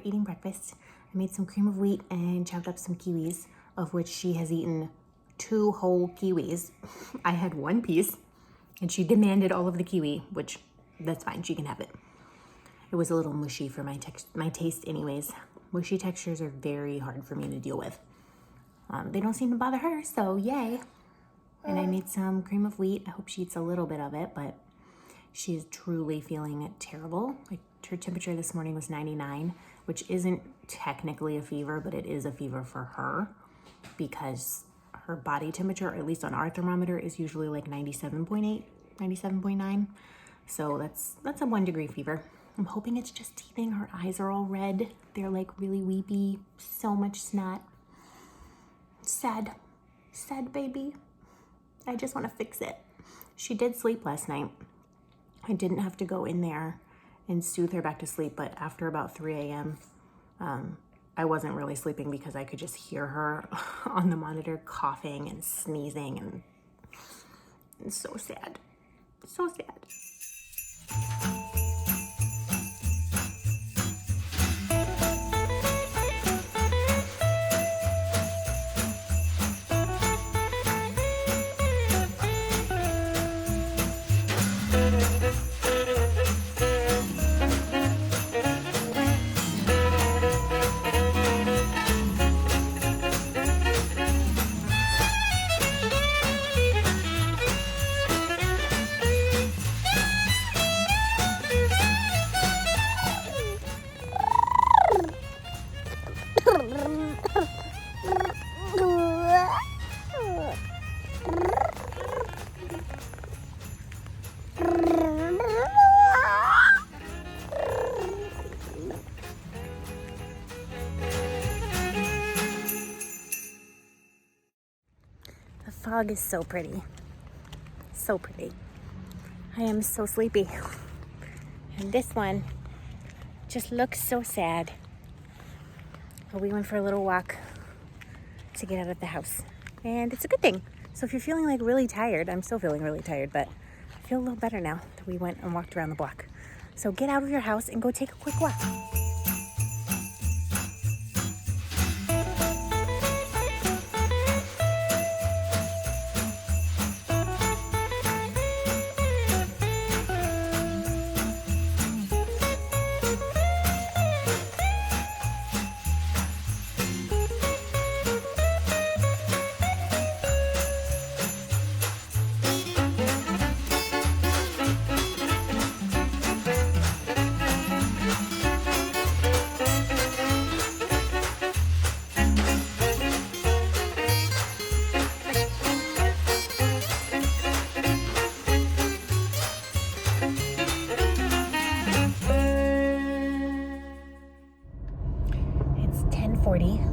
eating breakfast. I made some cream of wheat and chopped up some kiwis, of which she has eaten 2 whole kiwis. I had 1 piece, and she demanded all of the kiwi, which that's fine, she can have it. It was a little mushy for my taste anyways. Mushy textures are very hard for me to deal with. They don't seem to bother her, so yay. And I made some cream of wheat. I hope she eats a little bit of it, but she's truly feeling terrible. Like, her temperature this morning was 99, which isn't technically a fever, but it is a fever for her because her body temperature, at least on our thermometer, is usually like 97.8, 97.9. So that's a 1 degree fever. I'm hoping it's just teething. Her eyes are all red. They're like really weepy. So much snot. Sad. Sad baby. I just want to fix it. She did sleep last night. I didn't have to go in there and soothe her back to sleep, but after about 3 a.m., I wasn't really sleeping because I could just hear her on the monitor coughing and sneezing, and it's so sad. So sad. The fog is so pretty. So pretty. I am so sleepy. And this one just looks so sad. But we went for a little walk to get out of the house. And it's a good thing. So if you're feeling like really tired, I'm still feeling really tired, but I feel a little better now that we went and walked around the block. So get out of your house and go take a quick walk.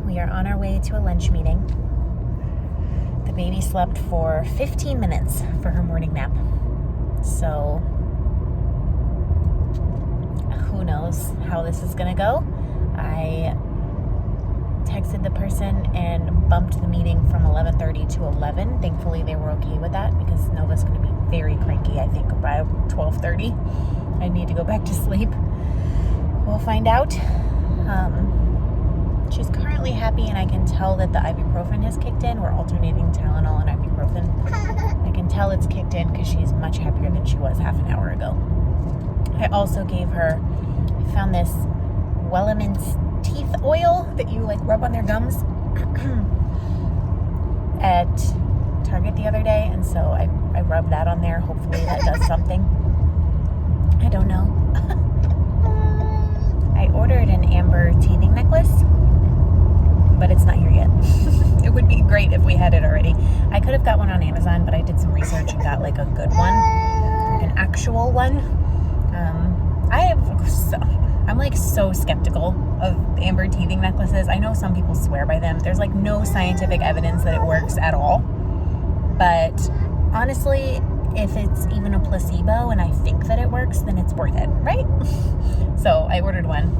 We are on our way to a lunch meeting. The baby slept for 15 minutes for her morning nap. So who knows how this is gonna go. I texted the person and bumped the meeting from 11:30 to 11. Thankfully they were okay with that because Nova's gonna be very cranky, I think, by 12:30. I need to go back to sleep. We'll find out. She's currently happy, and I can tell that the ibuprofen has kicked in. We're alternating Tylenol and ibuprofen. I can tell it's kicked in because she's much happier than she was half an hour ago. I also gave her, I found this Welleman's teeth oil that you like rub on their gums at Target the other day, and so I rubbed that on there. Hopefully that does something. I don't know. I ordered an amber teething necklace, but it's not here yet. It would be great if we had it already. I could have got one on Amazon, but I did some research and got like a good one, an actual one. I'm like so skeptical of amber teething necklaces. I know some people swear by them. There's like no scientific evidence that it works at all. But honestly, if it's even a placebo and I think that it works, then it's worth it, right? So I ordered one.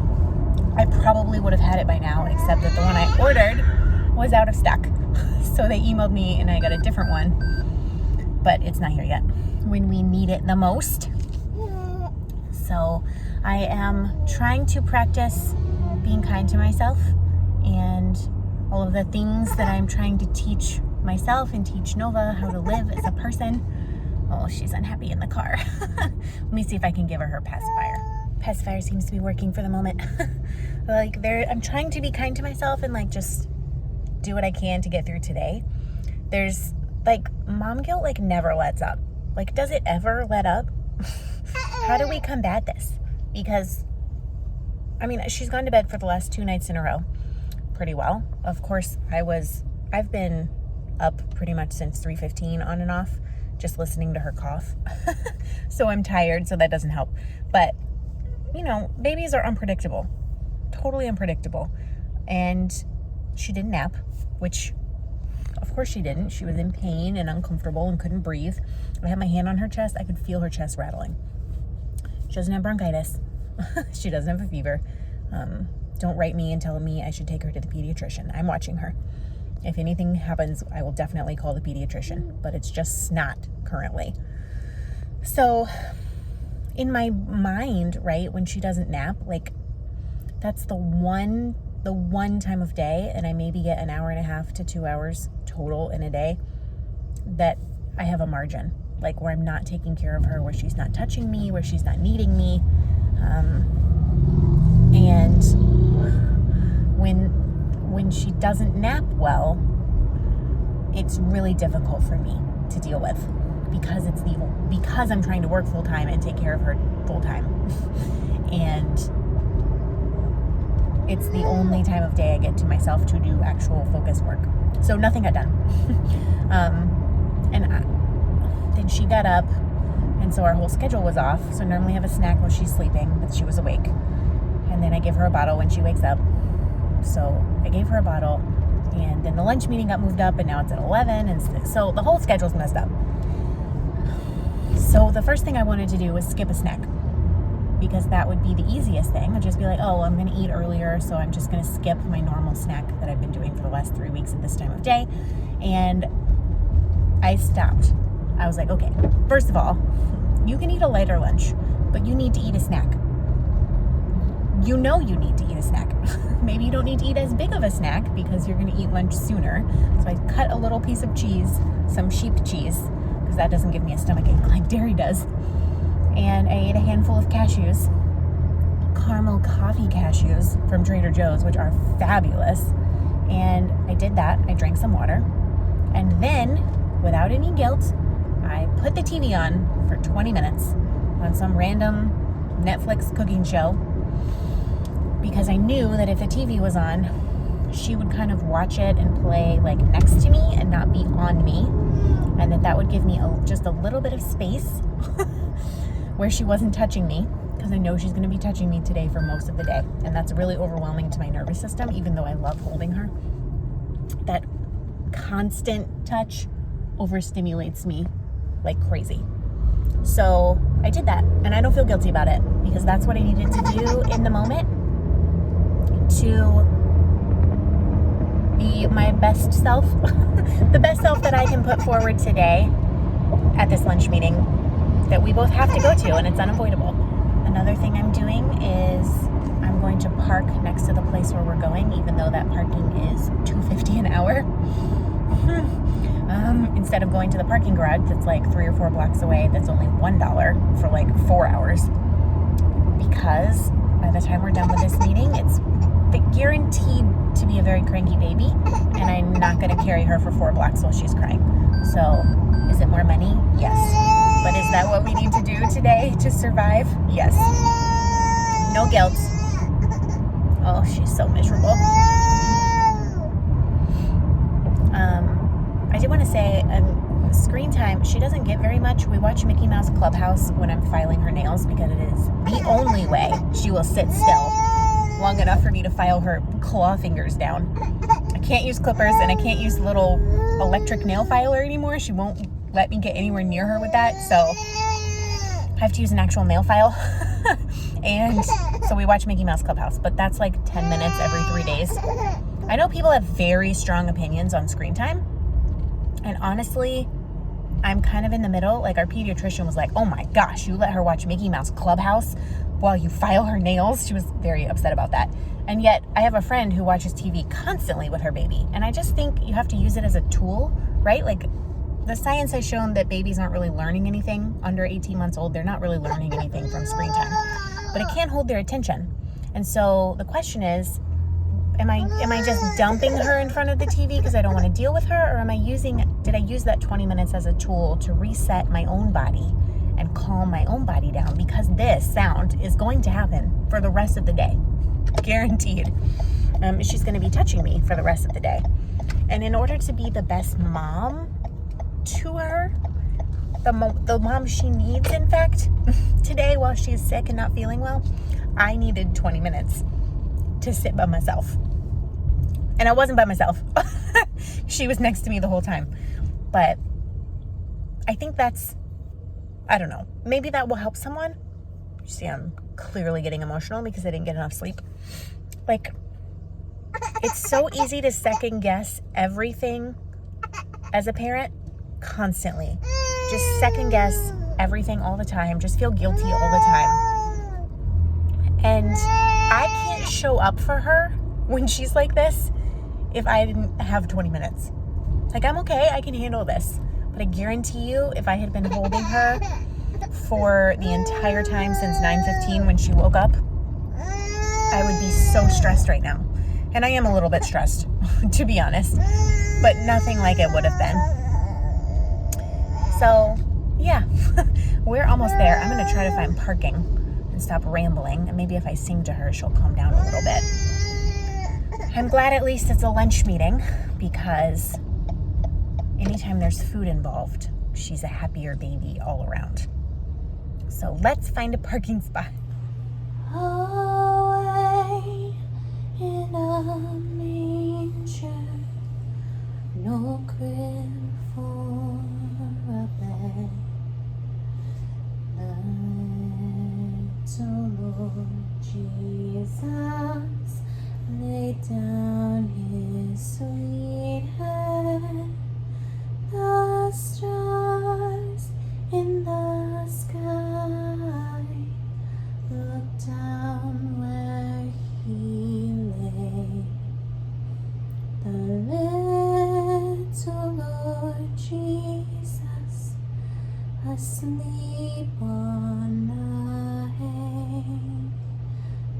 I probably would have had it by now, except that the one I ordered was out of stock. So they emailed me and I got a different one, but it's not here yet when we need it the most. So I am trying to practice being kind to myself and all of the things that I'm trying to teach myself and teach Nova how to live as a person. Oh, she's unhappy in the car. Let me see if I can give her pacifier. Pacifier seems to be working for the moment. Like, I'm trying to be kind to myself and like just do what I can to get through today. There's like, mom guilt like never lets up. Like, does it ever let up? How do we combat this? Because, I mean, she's gone to bed for the last 2 nights in a row pretty well. Of course, I've been up pretty much since 3:15 on and off, just listening to her cough. So I'm tired, so that doesn't help. But, you know, babies are unpredictable, totally unpredictable. And she didn't nap, which of course she didn't. She was in pain and uncomfortable and couldn't breathe. I had my hand on her chest. I could feel her chest rattling. She doesn't have bronchitis. She doesn't have a fever. Don't write me and tell me I should take her to the pediatrician. I'm watching her. If anything happens, I will definitely call the pediatrician, but it's just snot currently. So in my mind, right, when she doesn't nap, like, that's the one time of day, and I maybe get an hour and a half to 2 hours total in a day, that I have a margin, like where I'm not taking care of her, where she's not touching me, where she's not needing me. And when she doesn't nap well, it's really difficult for me to deal with, because I'm trying to work full time and take care of her full time. And it's the only time of day I get to myself to do actual focus work. So nothing got done. Then she got up, and so our whole schedule was off. So normally I have a snack while she's sleeping, but she was awake. And then I give her a bottle when she wakes up. So I gave her a bottle, and then the lunch meeting got moved up, and now it's at 11, and so the whole schedule's messed up. So the first thing I wanted to do was skip a snack, because that would be the easiest thing. I'd just be like, oh, I'm gonna eat earlier, so I'm just gonna skip my normal snack that I've been doing for the last 3 weeks at this time of day. And I stopped. I was like, okay, first of all, you can eat a lighter lunch, but you need to eat a snack. You know you need to eat a snack. Maybe you don't need to eat as big of a snack because you're gonna eat lunch sooner. So I cut a little piece of cheese, some sheep cheese, because that doesn't give me a stomachache like dairy does. And I ate a handful of cashews, caramel coffee cashews from Trader Joe's, which are fabulous. And I did that. I drank some water. And then, without any guilt, I put the TV on for 20 minutes on some random Netflix cooking show, because I knew that if the TV was on, she would kind of watch it and play like next to me and not be on me, and that would give me just a little bit of space where she wasn't touching me, because I know she's going to be touching me today for most of the day, and that's really overwhelming to my nervous system, even though I love holding her. That constant touch overstimulates me like crazy. So I did that, and I don't feel guilty about it, because that's what I needed to do in the moment to be my best self, the best self that I can put forward today at this lunch meeting that we both have to go to, and it's unavoidable. Another thing I'm doing is I'm going to park next to the place where we're going, even though that parking is $2.50 an hour. Instead of going to the parking garage that's like 3 or 4 blocks away, that's only $1 for like 4 hours. Because by the time we're done with this meeting, it's guaranteed to be a very cranky baby, and I'm not going to carry her for 4 blocks while she's crying. So, is it more money? Yes. But is that what we need to do today to survive? Yes. No guilt. Oh, she's so miserable. I did want to say, screen time, she doesn't get very much. We watch Mickey Mouse Clubhouse when I'm filing her nails, because it is the only way she will sit still long enough for me to file her claw fingers down. I can't use clippers, and I can't use the little electric nail filer anymore. She won't let me get anywhere near her with that, so I have to use an actual nail file. And so we watch Mickey Mouse Clubhouse, but that's like 10 minutes every 3 days. I know people have very strong opinions on screen time, and honestly, I'm kind of in the middle. Like, our pediatrician was like, oh my gosh, you let her watch Mickey Mouse Clubhouse while you file her nails? She was very upset about that. And yet I have a friend who watches TV constantly with her baby. And I just think you have to use it as a tool, right? Like, the science has shown that babies aren't really learning anything under 18 months old. They're not really learning anything from screen time, but it can't hold their attention. And so the question is, am I just dumping her in front of the TV because I don't want to deal with her? Or did I use that 20 minutes as a tool to reset my own body and calm my own body down? Because this sound is going to happen for the rest of the day. Guaranteed. She's going to be touching me for the rest of the day. And in order to be the best mom to her, the mom she needs, in fact, today while she's sick and not feeling well, I needed 20 minutes to sit by myself. And I wasn't by myself. She was next to me the whole time. But I think I don't know, maybe that will help someone. You see, I'm clearly getting emotional because I didn't get enough sleep. Like, it's so easy to second guess everything as a parent constantly. Just second guess everything all the time. Just feel guilty all the time. And I can't show up for her when she's like this if I didn't have 20 minutes. Like, I'm okay, I can handle this. But I guarantee you, if I had been holding her for the entire time since 9:15 when she woke up, I would be so stressed right now. And I am a little bit stressed, to be honest, but nothing like it would have been. So, yeah, we're almost there. I'm going to try to find parking and stop rambling. And maybe if I sing to her, she'll calm down a little bit. I'm glad at least it's a lunch meeting, because anytime there's food involved, she's a happier baby all around. So let's find a parking spot. Away in a manger, no crib for a bed. Little Lord Jesus laid down his sweet head. The stars in the sky looked down where he lay. The little Lord Jesus asleep on the hay.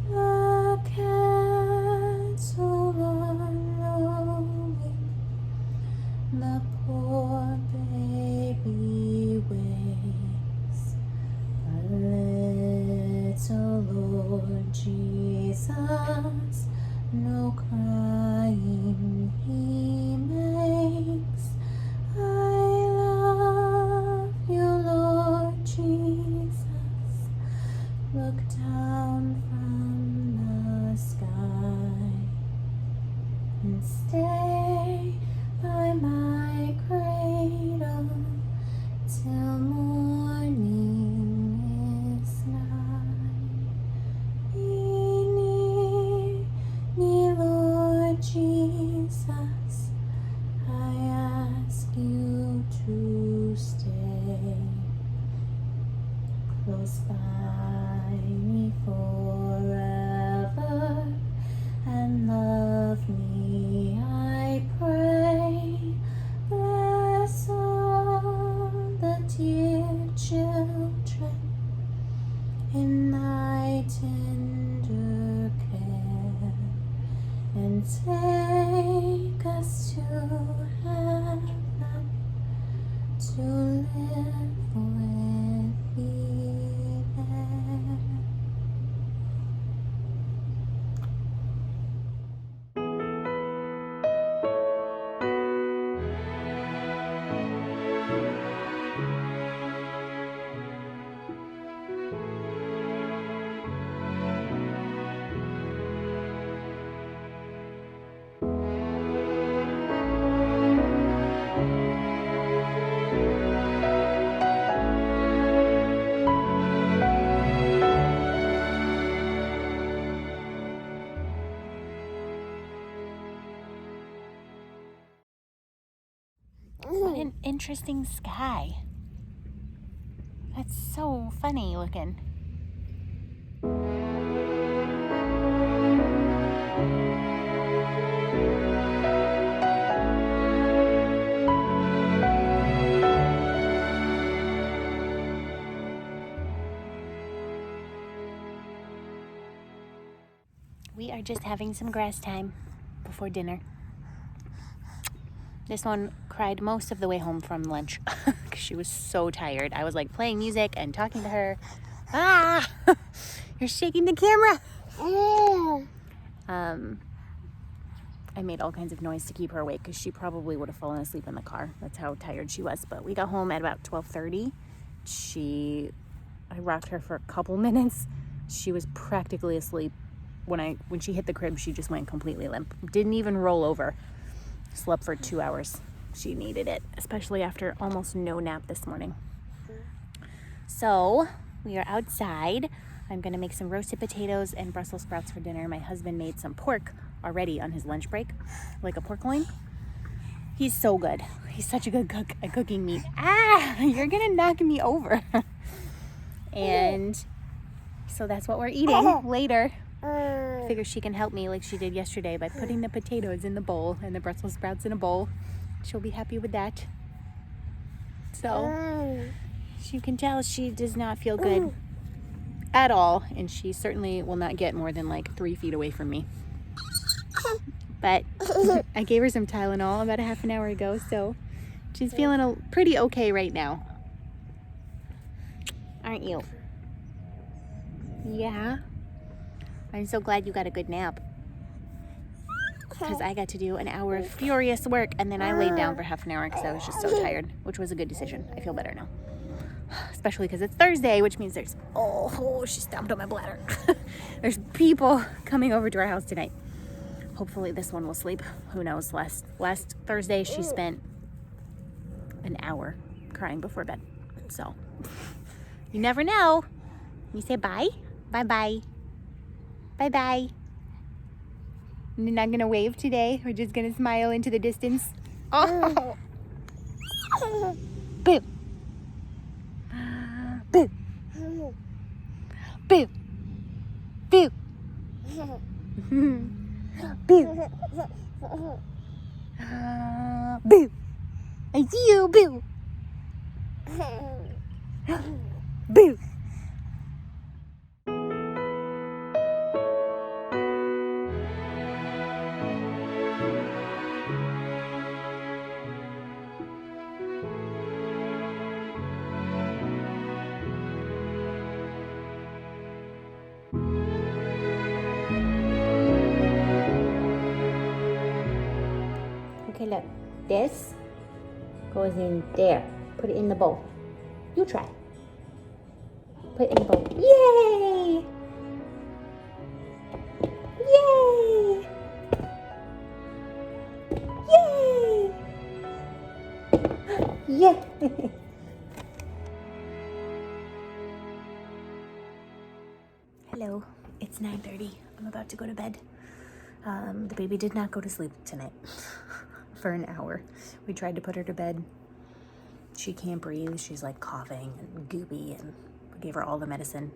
The cattle are lowing, the poor baby waits. But little Lord Jesus, no crying he makes. I love you, Lord Jesus. Look down from the sky and stay by my cradle till morning is nigh. Be near, Lord Jesus, I ask you to stay close by me forever and love me, I pray. Bless all the dear children in thy tender care, and take us to heaven to live with thee there. What an interesting sky. That's so funny looking. are just having some grass time before dinner. This one cried most of the way home from lunch because she was so tired. I was like playing music and talking to her. Ah! You're shaking the camera. I made all kinds of noise to keep her awake because she probably would have fallen asleep in the car. That's how tired she was. But we got home at about 12:30. I rocked her for a couple minutes. She was practically asleep. When she hit the crib, she just went completely limp. Didn't even roll over. Slept for 2 hours. She needed it, especially after almost no nap this morning. So we are outside. I'm gonna make some roasted potatoes and Brussels sprouts for dinner. My husband made some pork already on his lunch break, like a pork loin. He's so good. He's such a good cook at cooking meat. Ah, you're gonna knock me over. And so that's what we're eating later. Figure she can help me like she did yesterday by putting the potatoes in the bowl and the Brussels sprouts in a bowl. She'll be happy with that. So, as you can tell, she does not feel good at all, and she certainly will not get more than like 3 feet away from me. But I gave her some Tylenol about a half an hour ago, so she's feeling pretty okay right now. Aren't you? Yeah. I'm so glad you got a good nap. Because I got to do an hour of furious work, and then I laid down for half an hour because I was just so tired, which was a good decision. I feel better now. Especially because it's Thursday, which means there's, oh, she stomped on my bladder. There's people coming over to our house tonight. Hopefully this one will sleep. Who knows? Last Thursday, she spent an hour crying before bed. So, you never know. You say bye? Bye-bye. Bye-bye. You're not gonna wave today? We're just gonna smile into the distance. Oh! Boo! Boo! Boo! Boo! Boo! Boo! I see you, Boo! Boo! Okay, look. This goes in there. Put it in the bowl. You try. Put it in the bowl. Yay! Yay! Yay! Yay! Hello. It's 9:30. I'm about to go to bed. The baby did not go to sleep tonight for an hour. We tried to put her to bed. She can't breathe. She's like coughing and goopy, and we gave her all the medicine.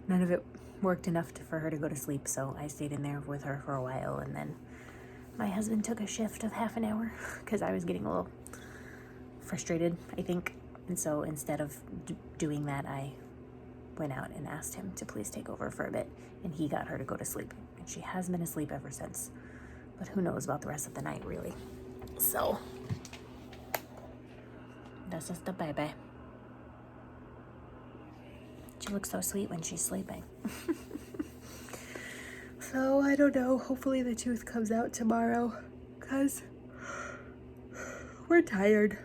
None of it worked enough for her to go to sleep, so I stayed in there with her for a while, and then my husband took a shift of half an hour because I was getting a little frustrated, I think. And so instead of doing that, I went out and asked him to please take over for a bit, and he got her to go to sleep. And she has been asleep ever since. But who knows about the rest of the night, really. So, that's just a baby. She looks so sweet when she's sleeping. So, I don't know. Hopefully the tooth comes out tomorrow, because we're tired.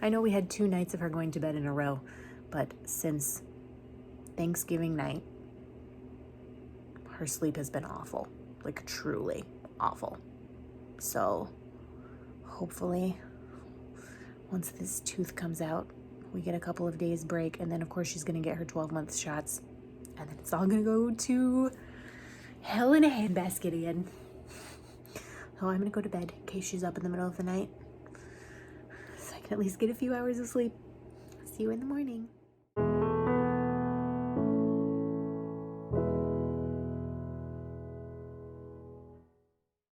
I know we had 2 nights of her going to bed in a row, but since Thanksgiving night, her sleep has been awful. Like, truly awful. So, hopefully, once this tooth comes out, we get a couple of days break, and then, of course, she's going to get her 12-month shots, and then it's all going to go to hell in a handbasket again. So I'm going to go to bed in case she's up in the middle of the night, so I can at least get a few hours of sleep. See you in the morning.